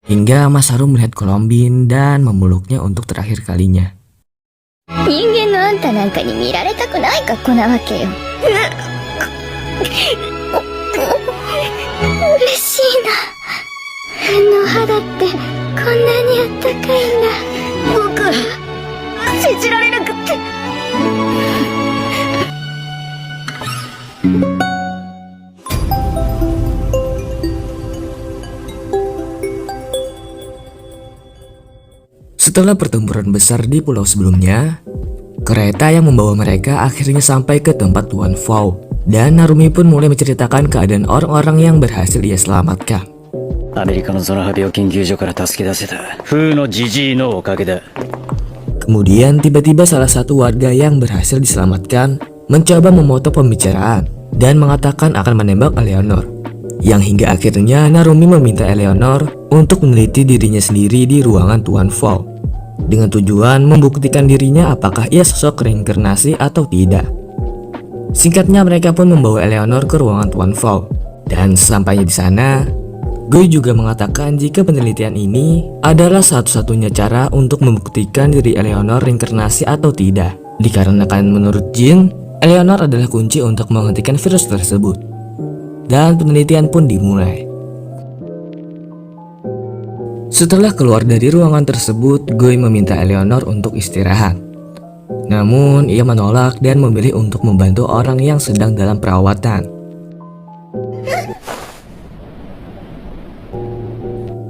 Hingga Masaru melihat Colombine dan memeluknya untuk terakhir kalinya. 人間のあんたなんかに見られたくない格好なわけよ。嬉しいな。の肌ってこんなにあったかいんだ。僕信じられなくって。Setelah pertempuran besar di pulau sebelumnya, kereta yang membawa mereka akhirnya sampai ke tempat Tuan Fao, dan Narumi pun mulai menceritakan keadaan orang-orang yang berhasil ia selamatkan. アメリカのゾナハ病研究所から助け出せた風のジジイのおかげだ。 Kemudian tiba-tiba salah satu warga yang berhasil diselamatkan mencoba memotong pembicaraan dan mengatakan akan menembak Eleanor, yang hingga akhirnya Narumi meminta Eleanor untuk meneliti dirinya sendiri di ruangan Tuan Fao, dengan tujuan membuktikan dirinya apakah ia sosok reinkarnasi atau tidak. Singkatnya mereka pun membawa Eleanor ke ruangan Tuan Fao, dan sesampainya di sana, Guy juga mengatakan jika penelitian ini adalah satu-satunya cara untuk membuktikan diri Eleanor reinkarnasi atau tidak, dikarenakan menurut Jin, Eleanor adalah kunci untuk menghentikan virus tersebut. Dan penelitian pun dimulai. Setelah keluar dari ruangan tersebut, Guy meminta Eleanor untuk istirahat. Namun, ia menolak dan memilih untuk membantu orang yang sedang dalam perawatan.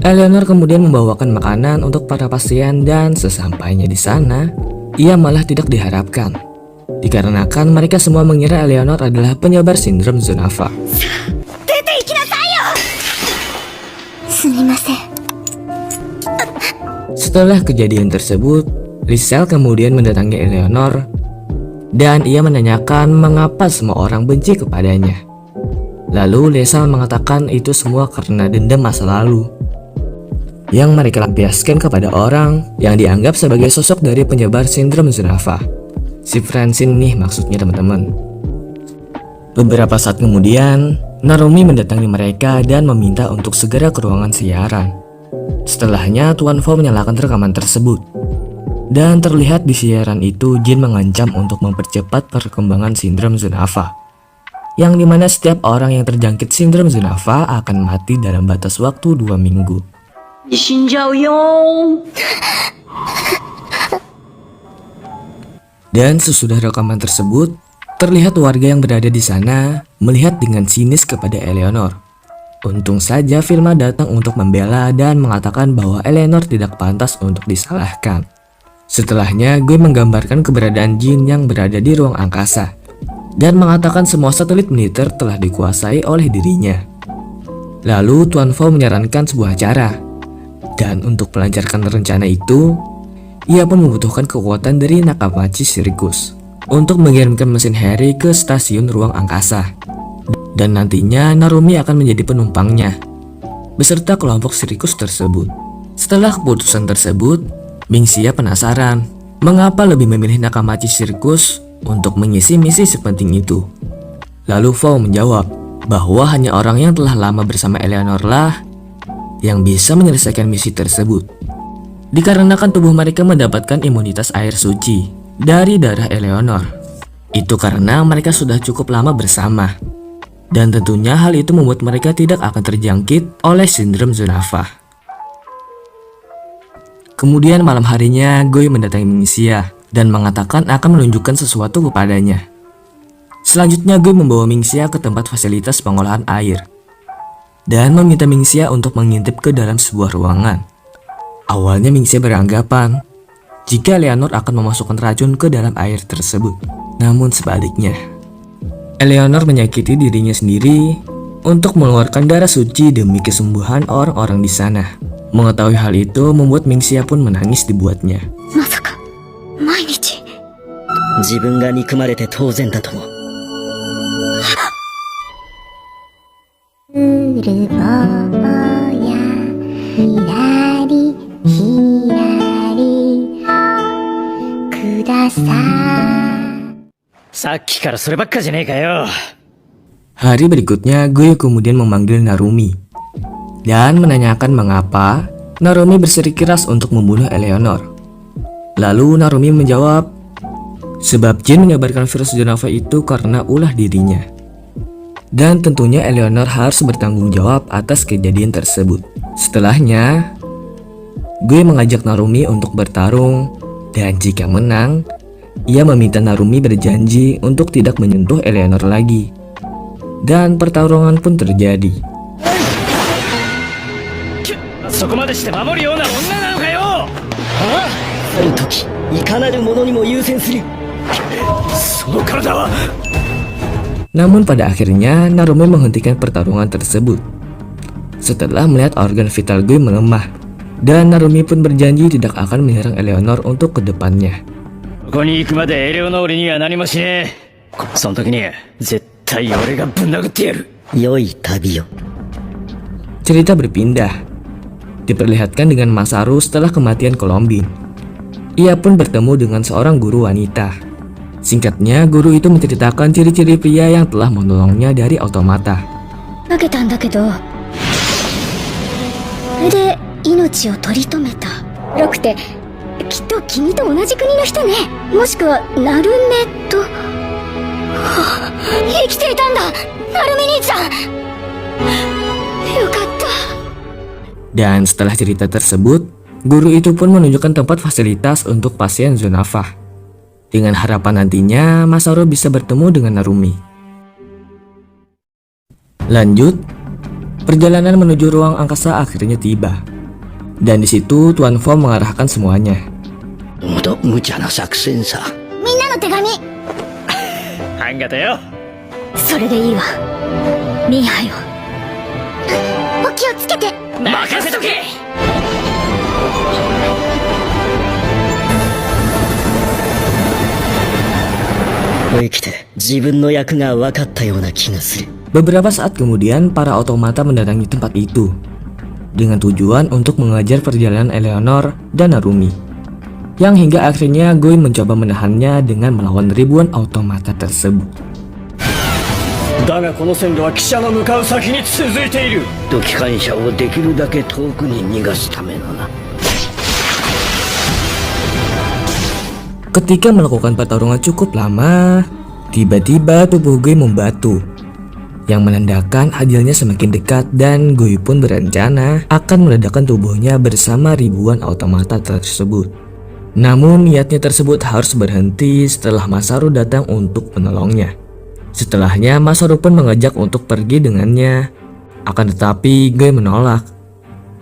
Eleanor kemudian membawakan makanan untuk para pasien dan sesampainya di sana, ia malah tidak diharapkan. Dikarenakan mereka semua mengira Eleanor adalah penyebar sindrom Zunafa. Setelah kejadian tersebut, Lisel kemudian mendatangi Eleanor dan ia menanyakan mengapa semua orang benci kepadanya. Lalu Lisel mengatakan itu semua karena dendam masa lalu yang mereka lampiaskan kepada orang yang dianggap sebagai sosok dari penyebar sindrom Zunafa. Si Francine nih maksudnya teman-teman. Beberapa saat kemudian, Narumi mendatangi mereka dan meminta untuk segera ke ruangan siaran. Setelahnya Tuan Fao menyalakan rekaman tersebut. Dan terlihat di siaran itu Jin mengancam untuk mempercepat perkembangan sindrom Zunafa, yang dimana setiap orang yang terjangkit sindrom Zunafa akan mati dalam batas waktu 2 minggu. Dan sesudah rekaman tersebut, terlihat warga yang berada di sana melihat dengan sinis kepada Eleanor. Untung saja Vilma datang untuk membela dan mengatakan bahwa Eleanor tidak pantas untuk disalahkan. Setelahnya, Gue menggambarkan keberadaan Jin yang berada di ruang angkasa dan mengatakan semua satelit militer telah dikuasai oleh dirinya. Lalu Tuan Fao menyarankan sebuah cara. Dan untuk melancarkan rencana itu, ia pun membutuhkan kekuatan dari Nakamachi Circus untuk mengirimkan mesin Harry ke stasiun ruang angkasa. Dan nantinya Narumi akan menjadi penumpangnya, beserta kelompok Circus tersebut. Setelah keputusan tersebut, Mingxia penasaran mengapa lebih memilih Nakamachi Circus untuk mengisi misi sepenting itu. Lalu Fao menjawab bahwa hanya orang yang telah lama bersama Eleanor lah yang bisa menyelesaikan misi tersebut, dikarenakan tubuh mereka mendapatkan imunitas air suci dari darah Eleanor. Itu karena mereka sudah cukup lama bersama, dan tentunya hal itu membuat mereka tidak akan terjangkit oleh sindrom Zunafa. Kemudian malam harinya, Guy mendatangi Mingxia dan mengatakan akan menunjukkan sesuatu kepadanya. Selanjutnya Guy membawa Mingxia ke tempat fasilitas pengolahan air dan meminta Mingxia untuk mengintip ke dalam sebuah ruangan. Awalnya Mingxia beranggapan jika Eleanor akan memasukkan racun ke dalam air tersebut. Namun sebaliknya, Eleanor menyakiti dirinya sendiri untuk mengeluarkan darah suci demi kesembuhan orang-orang di sana. Mengetahui hal itu membuat Mingxia pun menangis dibuatnya. まさか毎日自分が憎まれて当然だとも。うるぼうやひらりひらりください。さっきからそればっかじゃねえかよ。 Hari berikutnya, Guy kemudian memanggil Narumi dan menanyakan mengapa Narumi bersikeras untuk membunuh Eleanor. Lalu Narumi menjawab, sebab Jin menyebarkan virus Zonava itu karena ulah dirinya. Dan tentunya Eleanor harus bertanggung jawab atas kejadian tersebut. Setelahnya, Gue mengajak Narumi untuk bertarung, dan jika menang, ia meminta Narumi berjanji untuk tidak menyentuh Eleanor lagi. Dan pertarungan pun terjadi. そこまでして守るような女なのかよ。ある時いかなる者にも優先する。その体は Namun pada akhirnya Narumi menghentikan pertarungan tersebut setelah melihat organ vital Gue melemah, dan Narumi pun berjanji tidak akan menyerang Eleanor untuk kedepannya. ここに行くまでエレオノールには何もしねえ。その時には絶対俺がぶん殴ってやる。良い旅よ。 Cerita berpindah. Diperlihatkan dengan Masaru setelah kematian Colombine. Ia pun bertemu dengan seorang guru wanita. Singkatnya, guru itu menceritakan ciri-ciri pria yang telah menolongnya dari otomata. 投げたんだけど、それで命を取り留めた。ロクテ、きっと君と同じ国の人ね。もしくはナルメと、はあ、生きていたんだ、ナルメ兄ちゃん。よかった。 Dan setelah cerita tersebut, guru itu pun menunjukkan tempat fasilitas untuk pasien Zonava. Dengan harapan nantinya Masaru bisa bertemu dengan Narumi. Lanjut, perjalanan menuju ruang angkasa akhirnya tiba. Dan di situ Tuan Fo mengarahkan semuanya. ほど無茶な作戦さ。みんなの手紙。あんがとよ。それでいいわ。ミーハよ。お気をつけて。 任せとけ。生きて自分の役が分かったような気がする。 Beberapa saat kemudian para otomata mendatangi tempat itu dengan tujuan untuk mengajar perjalanan Eleanor dan Narumi, yang hingga akhirnya Gue mencoba menahannya dengan melawan ribuan otomata tersebut. だがこの線路は汽車の向かう先に続いている。機関車をできるだけ遠くに逃がすためのな。 Ketika melakukan pertarungan cukup lama, tiba-tiba tubuh Gue membatu, yang menandakan ajalnya semakin dekat, dan Gue pun berencana akan meledakkan tubuhnya bersama ribuan otomata tersebut. Namun niatnya tersebut harus berhenti setelah Masaru datang untuk menolongnya. Setelahnya Masaru pun mengajak untuk pergi dengannya, akan tetapi Gue menolak,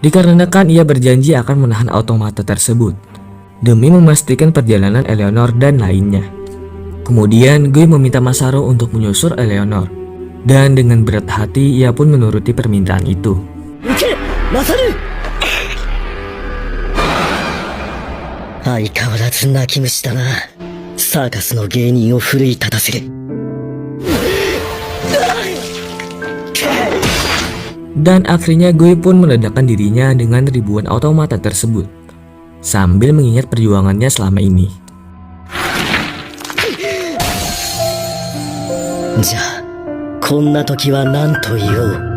dikarenakan ia berjanji akan menahan otomata tersebut demi memastikan perjalanan Eleanor dan lainnya. Kemudian Gue meminta Masaru untuk menyusur Eleanor, dan dengan berat hati ia pun menuruti permintaan itu. 行け、マサル。相変わらず泣き虫だな。サーカスの芸人を奮い立たせる。 Dan akhirnya Gue pun meledakkan dirinya dengan ribuan otomata tersebut, sambil mengingat perjuangannya selama ini. じゃあこんな時は何と言おう。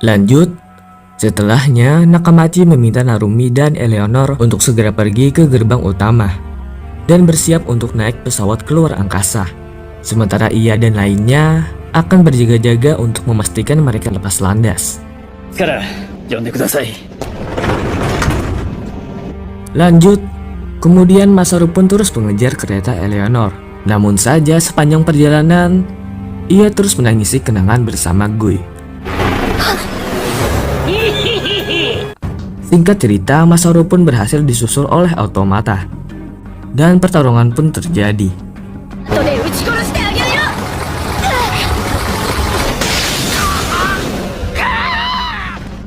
Lanjut, setelahnya Nakamachi meminta Narumi dan Eleanor untuk segera pergi ke gerbang utama dan bersiap untuk naik pesawat keluar angkasa. Sementara ia dan lainnya akan berjaga-jaga untuk memastikan mereka lepas landas. から呼んでください。 Lanjut, kemudian Masaru pun terus mengejar kereta Eleanor. Namun saja sepanjang perjalanan, ia terus menangisi kenangan bersama Gue. Singkat cerita, Masaru pun berhasil disusul oleh otomata, dan pertarungan pun terjadi.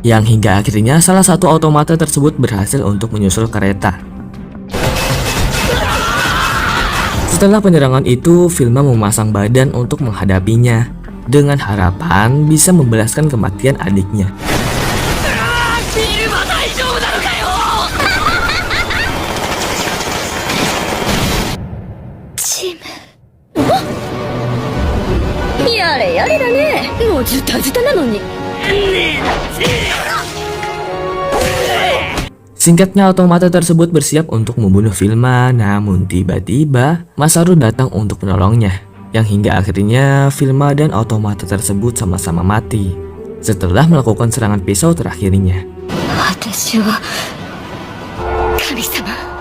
Yang hingga akhirnya salah satu otomata tersebut berhasil untuk menyusul kereta. Setelah penyerangan itu, Vilma memasang badan untuk menghadapinya dengan harapan bisa membalaskan kematian adiknya. もうズタズタなのに。 Singkatnya, otomata tersebut bersiap untuk membunuh Vilma, namun tiba-tiba Masaru datang untuk menolongnya, yang hingga akhirnya Vilma dan otomata tersebut sama-sama mati setelah melakukan serangan pisau terakhirnya. 私は神様。